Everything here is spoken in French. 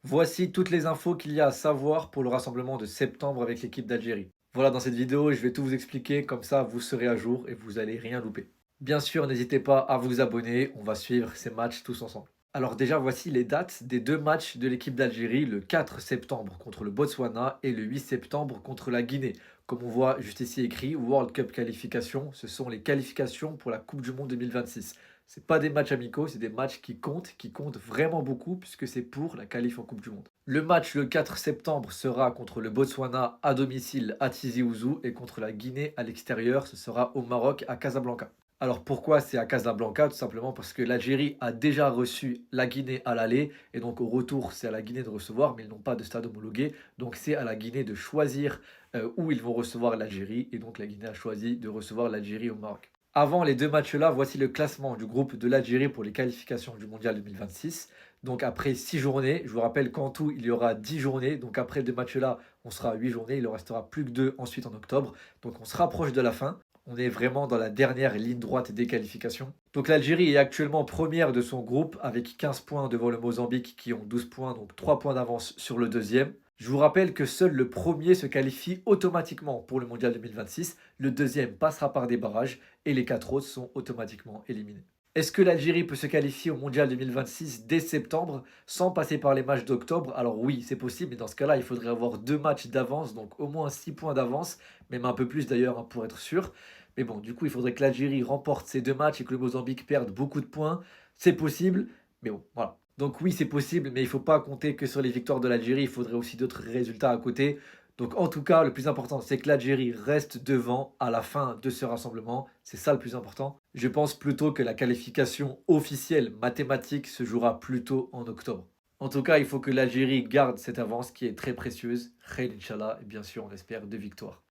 Voici toutes les infos qu'il y a à savoir pour le rassemblement de septembre avec l'équipe d'Algérie. Voilà, dans cette vidéo, je vais tout vous expliquer, comme ça vous serez à jour et vous allez rien louper. Bien sûr, n'hésitez pas à vous abonner, on va suivre ces matchs tous ensemble. Alors déjà, voici les dates des deux matchs de l'équipe d'Algérie, le 4 septembre contre le Botswana et le 8 septembre contre la Guinée. Comme on voit juste ici écrit, World Cup qualification, ce sont les qualifications pour la Coupe du Monde 2026. C'est pas des matchs amicaux, c'est des matchs qui comptent vraiment beaucoup puisque c'est pour la qualif en Coupe du Monde. Le match le 4 septembre sera contre le Botswana à domicile à Tizi Ouzou et contre la Guinée à l'extérieur, ce sera au Maroc à Casablanca. Alors pourquoi c'est à Casablanca? Tout simplement parce que l'Algérie a déjà reçu la Guinée à l'aller et donc au retour c'est à la Guinée de recevoir, mais ils n'ont pas de stade homologué, donc c'est à la Guinée de choisir où ils vont recevoir l'Algérie et donc la Guinée a choisi de recevoir l'Algérie au Maroc. Avant les deux matchs-là, voici le classement du groupe de l'Algérie pour les qualifications du Mondial 2026. Donc après 6 journées, je vous rappelle qu'en tout, il y aura 10 journées. Donc après deux matchs-là, on sera à 8 journées. Il ne restera plus que 2 ensuite en octobre. Donc on se rapproche de la fin. On est vraiment dans la dernière ligne droite des qualifications. Donc l'Algérie est actuellement première de son groupe avec 15 points devant le Mozambique qui ont 12 points, donc 3 points d'avance sur le deuxième. Je vous rappelle que seul le premier se qualifie automatiquement pour le Mondial 2026. Le deuxième passera par des barrages et les quatre autres sont automatiquement éliminés. Est-ce que l'Algérie peut se qualifier au Mondial 2026 dès septembre sans passer par les matchs d'octobre? Alors oui, c'est possible, mais dans ce cas-là, il faudrait avoir deux matchs d'avance, donc au moins 6 points d'avance, même un peu plus d'ailleurs hein, pour être sûr. Mais bon, du coup, il faudrait que l'Algérie remporte ces deux matchs et que le Mozambique perde beaucoup de points. C'est possible, mais bon, voilà. Donc oui, c'est possible, mais il ne faut pas compter que sur les victoires de l'Algérie, il faudrait aussi d'autres résultats à côté. Donc en tout cas, le plus important, c'est que l'Algérie reste devant à la fin de ce rassemblement. C'est ça le plus important. Je pense plutôt que la qualification officielle mathématique se jouera plutôt en octobre. En tout cas, il faut que l'Algérie garde cette avance qui est très précieuse. Khair Inch'Allah, et bien sûr, on espère deux victoires.